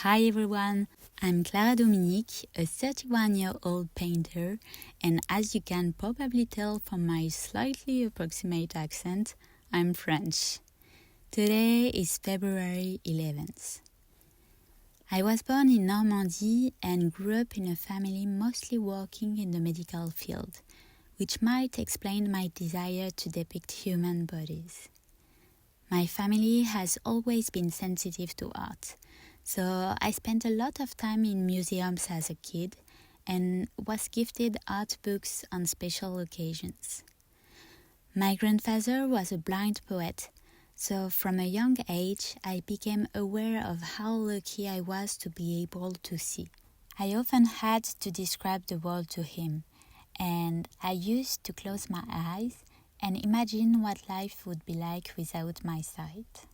Hi everyone, I'm Clara Dominique, a 31-year-old painter, and as you can probably tell from my slightly approximate accent, I'm French. Today is February 11th. I was born in Normandy and grew up in a family mostly working in the medical field, which might explain my desire to depict human bodies. My family has always been sensitive to art, so I spent a lot of time in museums as a kid and was gifted art books on special occasions. My grandfather was a blind poet, so from a young age I became aware of how lucky I was to be able to see. I often had to describe the world to him, and I used to close my eyes and imagine what life would be like without my sight.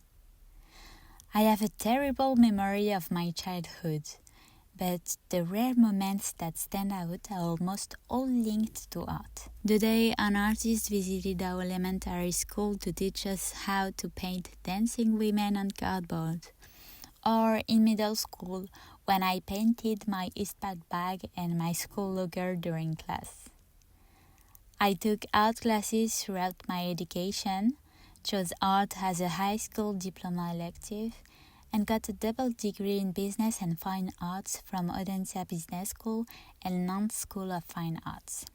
I have a terrible memory of my childhood, but the rare moments that stand out are almost all linked to art. The day an artist visited our elementary school to teach us how to paint dancing women on cardboard, or in middle school when I painted my Eastpak bag and my school locker during class. I took art classes throughout my education, chose art as a high school diploma elective, and got a double degree in business and fine arts from Audencia Business School and Nantes School of Fine Arts.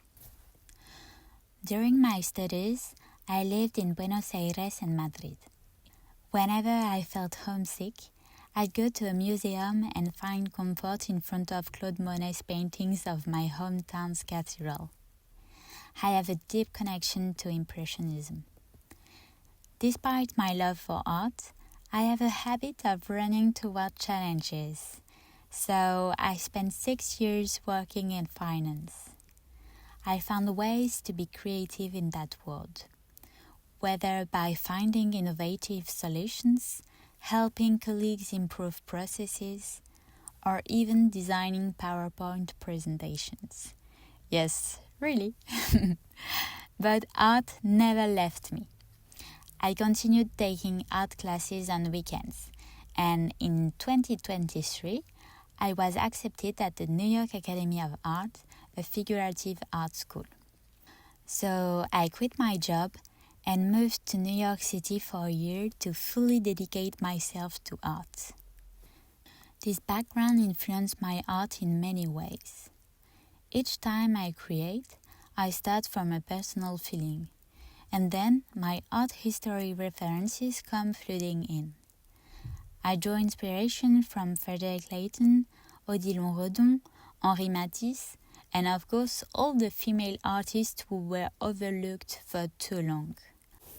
During my studies, I lived in Buenos Aires and Madrid. Whenever I felt homesick, I'd go to a museum and find comfort in front of Claude Monet's paintings of my hometown's cathedral. I have a deep connection to Impressionism. Despite my love for art, I have a habit of running toward challenges, so I spent 6 years working in finance. I found ways to be creative in that world, whether by finding innovative solutions, helping colleagues improve processes, or even designing PowerPoint presentations. Yes, really. But art never left me. I continued taking art classes on weekends, and in 2023, I was accepted at the New York Academy of Art, a figurative art school. So I quit my job and moved to New York City for a year to fully dedicate myself to art. This background influenced my art in many ways. Each time I create, I start from a personal feeling, and then my art history references come flooding in. I draw inspiration from Frederick Leighton, Odilon Redon, Henri Matisse, and of course all the female artists who were overlooked for too long.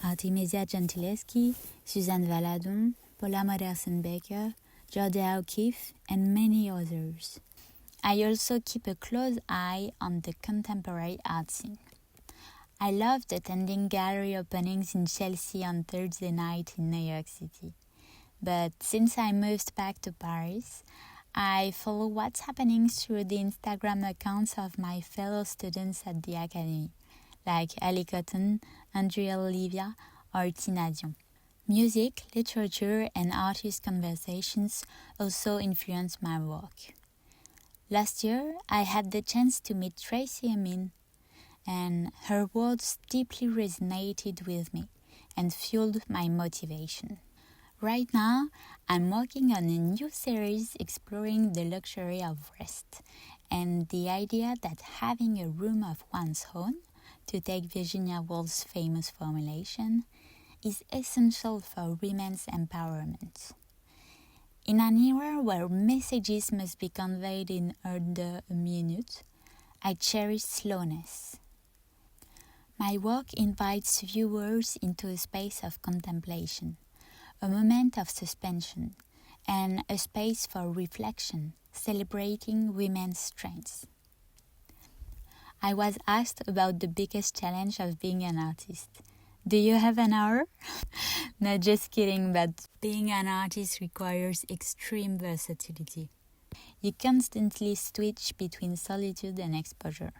Artemisia Gentileschi, Suzanne Valadon, Paula Modersohn-Becker, Georgia O'Keeffe, and many others. I also keep a close eye on the contemporary art scene. I loved attending gallery openings in Chelsea on Thursday night in New York City. But since I moved back to Paris, I follow what's happening through the Instagram accounts of my fellow students at the Academy, like Ali Cotton, Andrea Olivia, or Tina Dion. Music, literature, and artist conversations also influence my work. Last year, I had the chance to meet Tracy Emin, and her words deeply resonated with me and fueled my motivation. Right now, I'm working on a new series exploring the luxury of rest and the idea that having a room of one's own, to take Virginia Woolf's famous formulation, is essential for women's empowerment. In an era where messages must be conveyed in under a minute, I cherish slowness. My work invites viewers into a space of contemplation, a moment of suspension, and a space for reflection, celebrating women's strengths. I was asked about the biggest challenge of being an artist. Do you have an hour? No, just kidding, but being an artist requires extreme versatility. You constantly switch between solitude and exposure.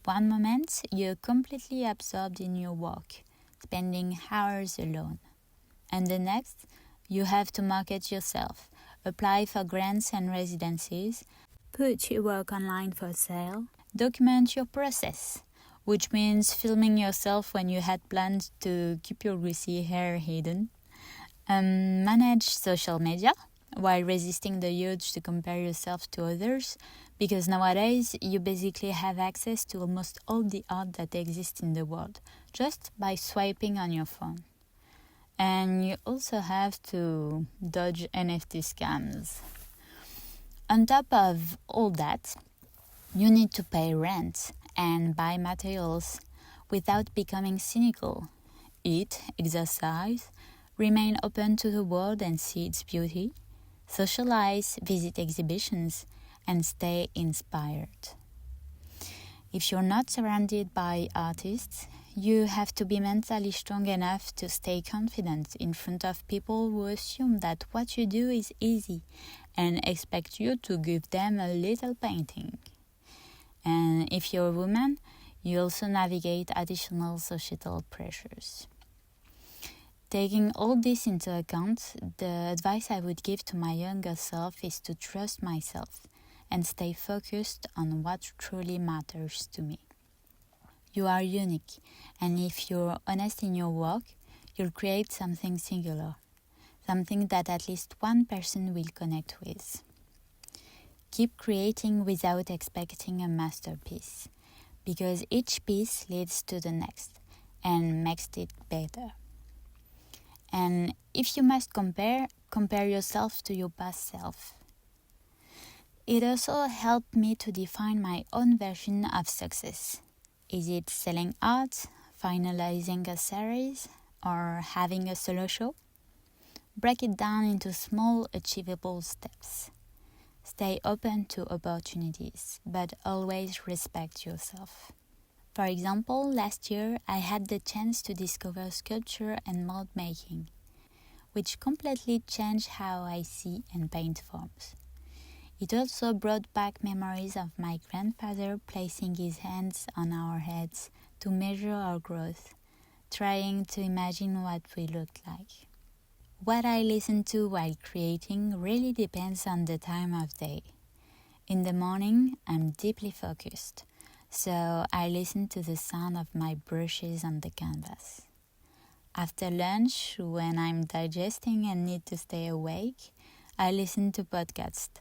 One moment, you're completely absorbed in your work, spending hours alone. And the next, you have to market yourself, apply for grants and residencies, put your work online for sale, document your process, which means filming yourself when you had planned to keep your greasy hair hidden, manage social media while resisting the urge to compare yourself to others, because nowadays you basically have access to almost all the art that exists in the world just by swiping on your phone. And you also have to dodge NFT scams. On top of all that, you need to pay rent and buy materials without becoming cynical. Eat, exercise, remain open to the world and see its beauty, socialize, visit exhibitions, and stay inspired. If you're not surrounded by artists, you have to be mentally strong enough to stay confident in front of people who assume that what you do is easy and expect you to give them a little painting. And if you're a woman, you also navigate additional societal pressures. Taking all this into account, the advice I would give to my younger self is to trust myself and stay focused on what truly matters to me. You are unique, and if you're honest in your work, you'll create something singular, something that at least one person will connect with. Keep creating without expecting a masterpiece, because each piece leads to the next and makes it better. And if you must compare yourself to your past self. It also helped me to define my own version of success. Is it selling art, finalizing a series, or having a solo show? Break it down into small, achievable steps. Stay open to opportunities, but always respect yourself. For example, last year I had the chance to discover sculpture and mold making, which completely changed how I see and paint forms. It also brought back memories of my grandfather placing his hands on our heads to measure our growth, trying to imagine what we looked like. What I listen to while creating really depends on the time of day. In the morning, I'm deeply focused, so I listen to the sound of my brushes on the canvas. After lunch, when I'm digesting and need to stay awake, I listen to podcasts.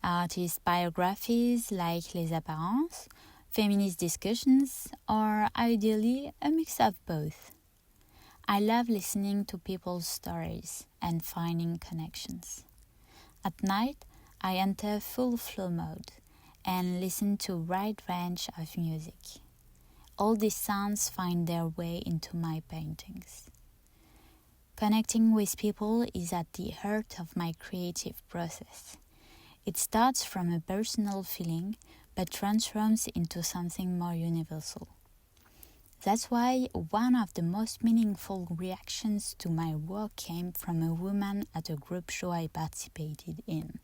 Artist biographies like Les Apparences, feminist discussions, or ideally a mix of both. I love listening to people's stories and finding connections. At night, I enter full flow mode and listen to a wide range of music. All these sounds find their way into my paintings. Connecting with people is at the heart of my creative process. It starts from a personal feeling, but transforms into something more universal. That's why one of the most meaningful reactions to my work came from a woman at a group show I participated in.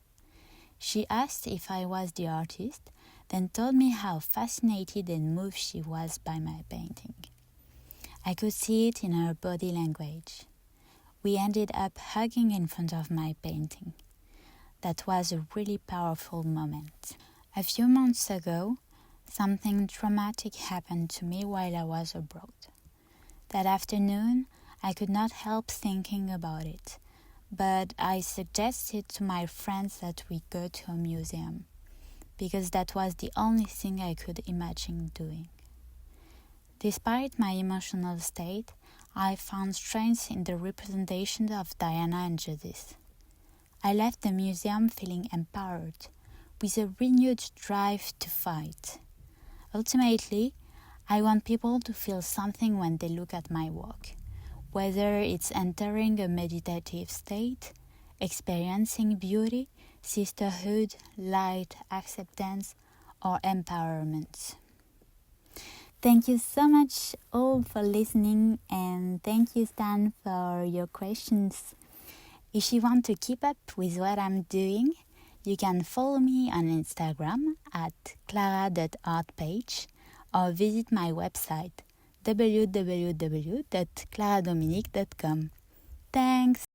She asked if I was the artist, then told me how fascinated and moved she was by my painting. I could see it in her body language. We ended up hugging in front of my painting. That was a really powerful moment. A few months ago, something traumatic happened to me while I was abroad. That afternoon, I could not help thinking about it, but I suggested to my friends that we go to a museum, because that was the only thing I could imagine doing. Despite my emotional state, I found strength in the representation of Diana and Judith. I left the museum feeling empowered, with a renewed drive to fight. Ultimately, I want people to feel something when they look at my work, whether it's entering a meditative state, experiencing beauty, sisterhood, light, acceptance, or empowerment. Thank you so much all for listening, and thank you, Stan, for your questions. If you want to keep up with what I'm doing, you can follow me on Instagram at clara.artpage or visit my website www.claradominique.com. Thanks!